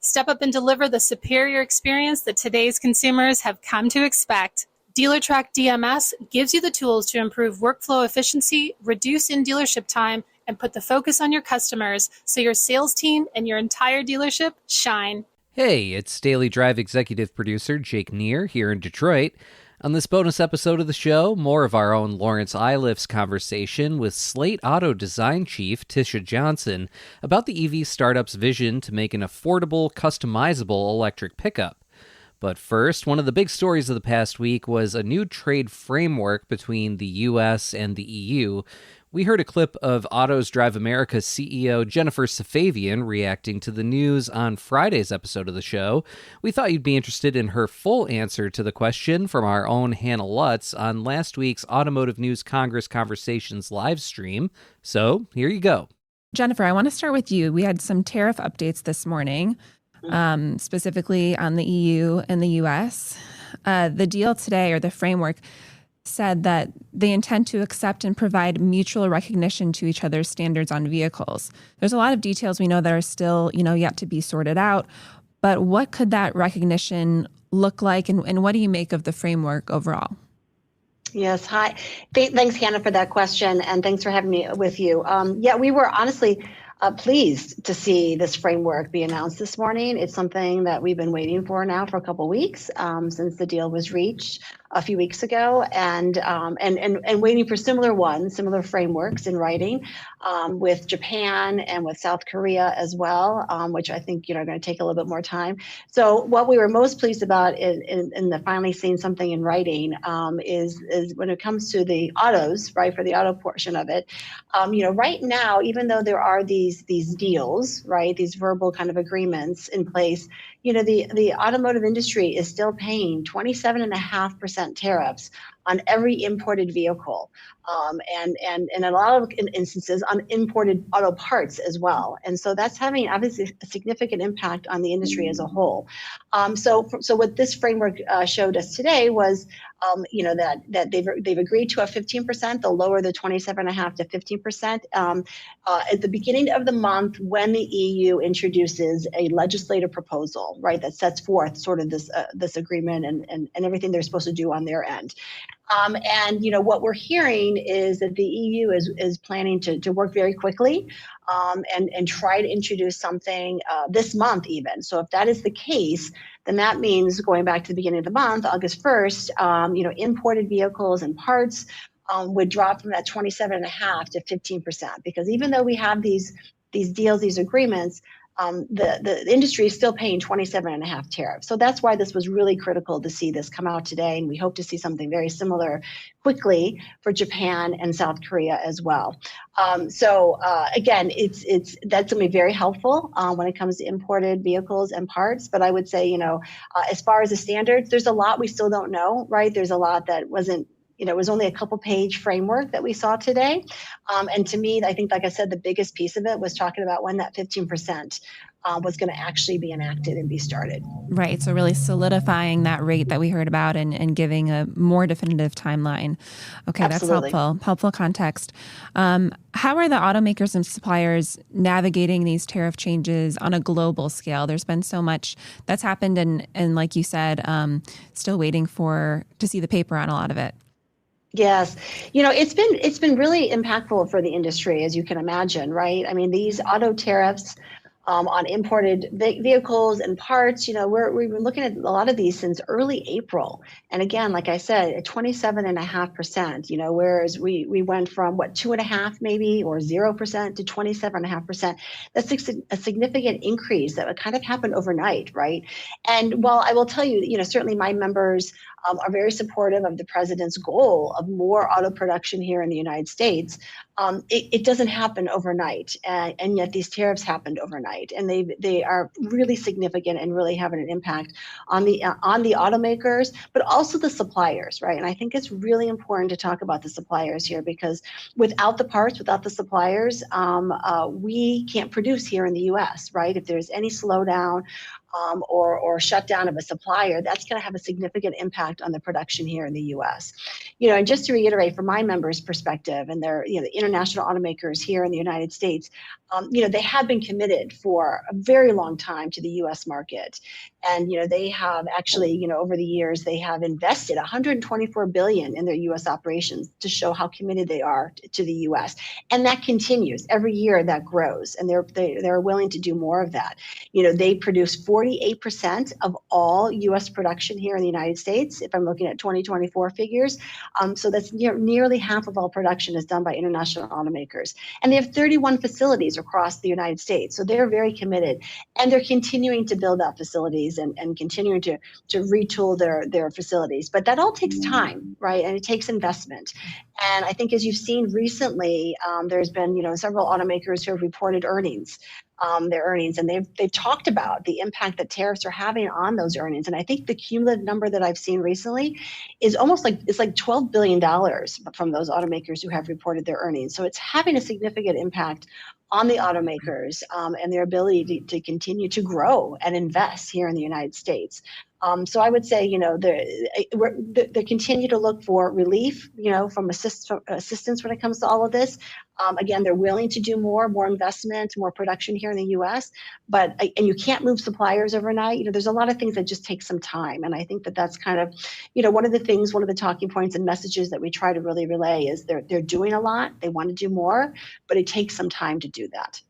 Step up and deliver the superior experience that today's consumers have come to expect. DealerTrack DMS gives you the tools to improve workflow efficiency, reduce in-dealership time, and put the focus on your customers so your sales team and your entire dealership shine. Hey, it's Daily Drive executive producer Jake Neer here in Detroit. On this bonus episode of the show, more of our own Laurence Iliff's conversation with Slate Auto design chief Tisha Johnson about the EV startup's vision to make an affordable, customizable electric pickup. But first, one of the big stories of the past week was a new trade framework between the U.S. and the EU. We heard a clip of Autos Drive America CEO Jennifer Safavian reacting to the news on Friday's episode of the show. We thought you'd be interested in her full answer to the question from our own Hannah Lutz on last week's Automotive News Congress Conversations live stream. So here you go. Jennifer, I want to start with you. We had some tariff updates this morning, specifically on the EU and the U.S. The deal today, or the framework, said that they intend to accept and provide mutual recognition to each other's standards on vehicles. There's a lot of details we know that are still, yet to be sorted out. But what could that recognition look like, and what do you make of the framework overall? Yes. Hi. Thanks, Hannah, for that question, and thanks for having me with you. We were honestly pleased to see this framework be announced this morning. It's something that we've been waiting for now for a couple of weeks since the deal was reached a few weeks ago, and waiting for similar frameworks in writing with Japan and with South Korea as well, which I think are going to take a little bit more time. So what we were most pleased about in the finally seeing something in writing is when it comes to the autos, right, for the auto portion of it. Right now, even though there are these deals, right, these verbal kind of agreements in place, the automotive industry is still paying 27.5% tariffs on every imported vehicle, and in a lot of instances on imported auto parts as well. And so that's having obviously a significant impact on the industry as a whole. So what this framework showed us today was, that they've agreed to a 15%. They'll lower the 27.5% to 15% at the beginning of the month when the EU introduces a legislative proposal, right, that sets forth sort of this agreement and everything they're supposed to do on their end. What we're hearing is that the EU is planning to work very quickly and try to introduce something this month even. So if that is the case, then that means going back to the beginning of the month, August 1st, imported vehicles and parts would drop from that 27.5% to 15%. Because even though we have these deals, these agreements, the industry is still paying 27.5% tariffs. So that's why this was really critical to see this come out today. And we hope to see something very similar quickly for Japan and South Korea as well. Again, that's going to be very helpful when it comes to imported vehicles and parts. But I would say, as far as the standards, there's a lot we still don't know, right? There's a lot that wasn't, it was only a couple-page framework that we saw today. And to me, I think, like I said, the biggest piece of it was talking about when that 15% was going to actually be enacted and be started. Right. So really solidifying that rate that we heard about and giving a more definitive timeline. Okay, Absolutely. That's helpful context. How are the automakers and suppliers navigating these tariff changes on a global scale? There's been so much that's happened and like you said, still waiting to see the paper on a lot of it. Yes. It's been really impactful for the industry, as you can imagine, right? I mean, these auto tariffs on imported vehicles and parts, we've been looking at a lot of these since early April. And again, like I said, at 27.5%, whereas we went from 2.5% maybe or 0% to 27.5%. That's a significant increase that kind of happened overnight, right? And while I will tell you, certainly my members are very supportive of the president's goal of more auto production here in the United States, it doesn't happen overnight, and yet these tariffs happened overnight, and they are really significant and really having an impact on the automakers, but also the suppliers, right? And I think it's really important to talk about the suppliers here because without the parts, without the suppliers, we can't produce here in the U.S., right? If there's any slowdown or shutdown of a supplier, that's going to have a significant impact on the production here in the U.S. And just to reiterate, from my members' perspective, and they're the international automakers here in the United States, they have been committed for a very long time to the U.S. market, and they have actually, over the years, they have invested $124 billion in their U.S. operations to show how committed they are to the U.S. And that continues every year. That grows, and they're willing to do more of that. They produce 48% of all U.S. production here in the United States, if I'm looking at 2024 figures. So that's nearly half of all production is done by international automakers. And they have 31 facilities across the United States. So they're very committed. And they're continuing to build out facilities and continuing to retool their facilities. But that all takes time, right? And it takes investment. And I think, as you've seen recently, there's been several automakers who have reported their earnings, and they've talked about the impact that tariffs are having on those earnings. And I think the cumulative number that I've seen recently is almost like $12 billion from those automakers who have reported their earnings. So it's having a significant impact on the automakers and their ability to continue to grow and invest here in the United States. So I would say, they continue to look for relief, from assistance when it comes to all of this. Again, they're willing to do more investment, more production here in the U.S. And you can't move suppliers overnight. There's a lot of things that just take some time. And I think that's kind of, one of the talking points and messages that we try to really relay is they're doing a lot. They want to do more, but it takes some time to do that.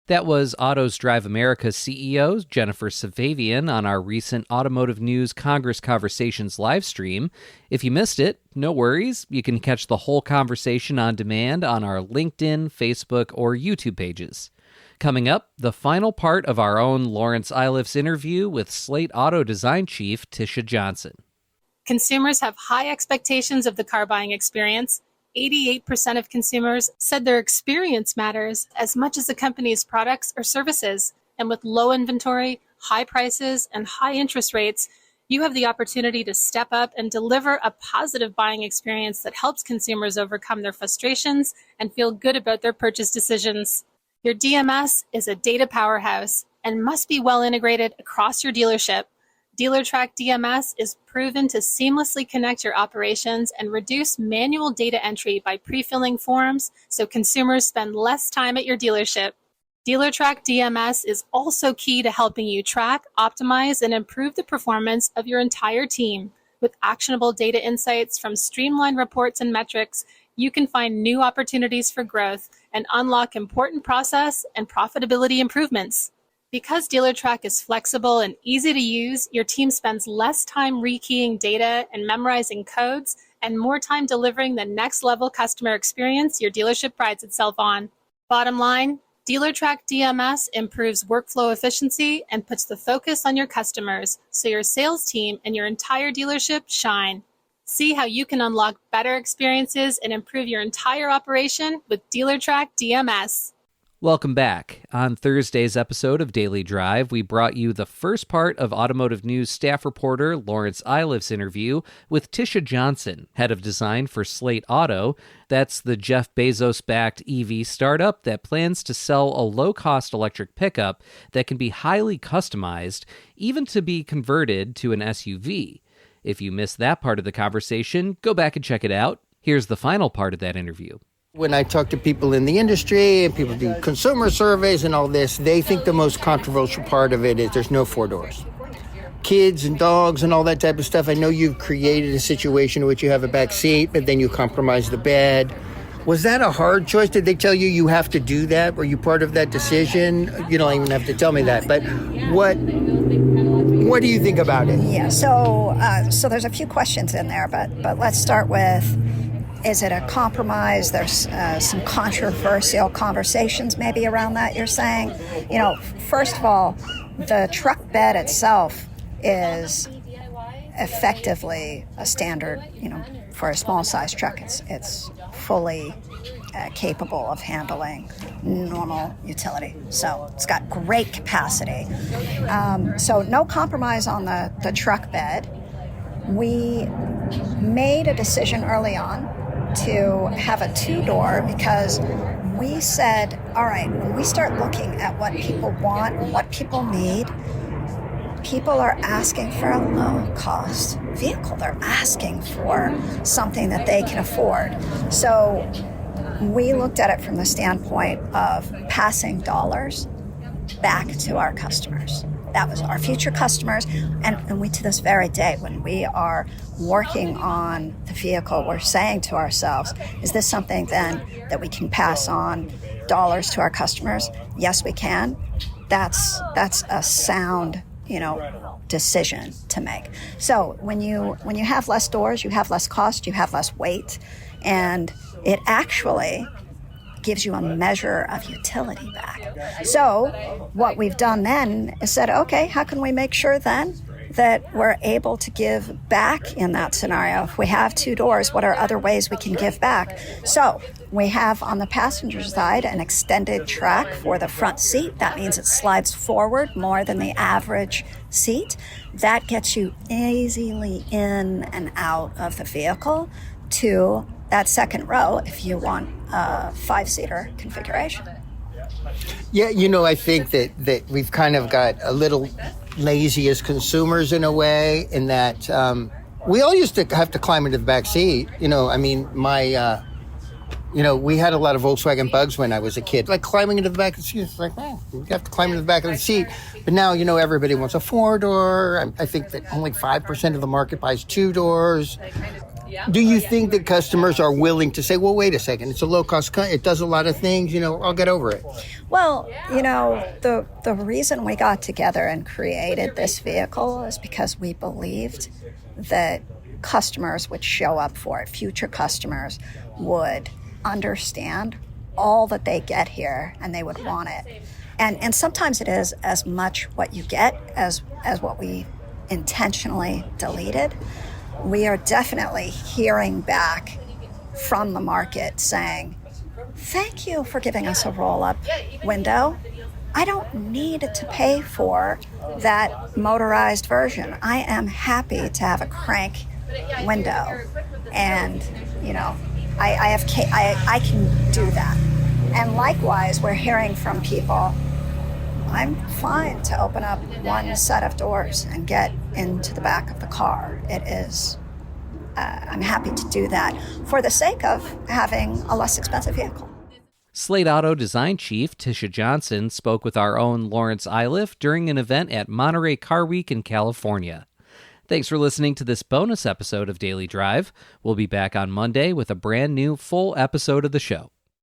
That was Autos Drive America CEO Jennifer Safavian on our recent Automotive News Congress Conversations live stream. If you missed it, no worries. You can catch the whole conversation on demand on our LinkedIn, Facebook, or YouTube pages. Coming up, the final part of our own Laurence Iliff's interview with Slate Auto Design Chief Tisha Johnson. Consumers have high expectations of the car buying experience. 88% of consumers said their experience matters as much as the company's products or services. And with low inventory, high prices, and high interest rates, you have the opportunity to step up and deliver a positive buying experience that helps consumers overcome their frustrations and feel good about their purchase decisions. Your DMS is a data powerhouse and must be well integrated across your dealership. DealerTrack DMS is proven to seamlessly connect your operations and reduce manual data entry by pre-filling forms so consumers spend less time at your dealership. DealerTrack DMS is also key to helping you track, optimize, and improve the performance of your entire team. With actionable data insights from streamlined reports and metrics, you can find new opportunities for growth and unlock important process and profitability improvements. Because DealerTrack is flexible and easy to use, your team spends less time rekeying data and memorizing codes and more time delivering the next level customer experience your dealership prides itself on. Bottom line, DealerTrack DMS improves workflow efficiency and puts the focus on your customers so your sales team and your entire dealership shine. See how you can unlock better experiences and improve your entire operation with DealerTrack DMS. Welcome back. On Thursday's episode of Daily Drive, we brought you the first part of Automotive News staff reporter Laurence Iliff's interview with Tisha Johnson, head of design for Slate Auto. That's the Jeff Bezos-backed EV startup that plans to sell a low-cost electric pickup that can be highly customized, even to be converted to an SUV. If you missed that part of the conversation, go back and check it out. Here's the final part of that interview. When I talk to people in the industry and people do consumer surveys and all this, they think the most controversial part of it is there's no four doors. Kids and dogs and all that type of stuff. I know you've created a situation in which you have a back seat, but then you compromise the bed. Was that a hard choice? Did they tell you you have to do that? Were you part of that decision? You don't even have to tell me that. But what do you think about it? Yeah, so there's a few questions in there, but let's start with, is it a compromise? There's some controversial conversations maybe around that, you're saying. First of all, the truck bed itself is effectively a standard, for a small size truck. It's fully capable of handling normal utility. So it's got great capacity. So no compromise on the truck bed. We made a decision early on to have a two-door because we said, all right, when we start looking at what people want and what people need, people are asking for a low-cost vehicle. They're asking for something that they can afford. So we looked at it from the standpoint of passing dollars back to our customers. That was our future customers. And we, to this very day, when we are working on the vehicle, we're saying to ourselves, is this something then that we can pass on dollars to our customers? Yes, we can. That's a sound, decision to make. So when you have less doors, you have less cost, you have less weight, and it actually gives you a measure of utility back. So what we've done then is said, okay, how can we make sure then that we're able to give back in that scenario? If we have 2 doors, what are other ways we can give back? So we have on the passenger side an extended track for the front seat. That means it slides forward more than the average seat. That gets you easily in and out of the vehicle to that second row if you want a 5-seater configuration. Yeah, I think that we've kind of got a little lazy as consumers in a way, in that we all used to have to climb into the back seat. We had a lot of Volkswagen Bugs when I was a kid. Like climbing into the back of the seat, it's like, you have to climb into the back of the seat. But now, everybody wants a 4-door. I think that only 5% of the market buys 2 doors. Do you think that customers are willing to say, well, wait a second, it's a low-cost car, it does a lot of things, I'll get over it? Well, the reason we got together and created this vehicle is because we believed that customers would show up for it. Future customers would understand all that they get here, and they would want it. And sometimes it is as much what you get as what we intentionally deleted. We are definitely hearing back from the market saying, thank you for giving us a roll-up window. I don't need to pay for that motorized version. I am happy to have a crank window. And, I can do that. And likewise, we're hearing from people, I'm fine to open up one set of doors and get into the back of the car. It is, I'm happy to do that for the sake of having a less expensive vehicle. Slate Auto Design Chief Tisha Johnson spoke with our own Laurence Iliff during an event at Monterey Car Week in California. Thanks for listening to this bonus episode of Daily Drive. We'll be back on Monday with a brand new full episode of the show.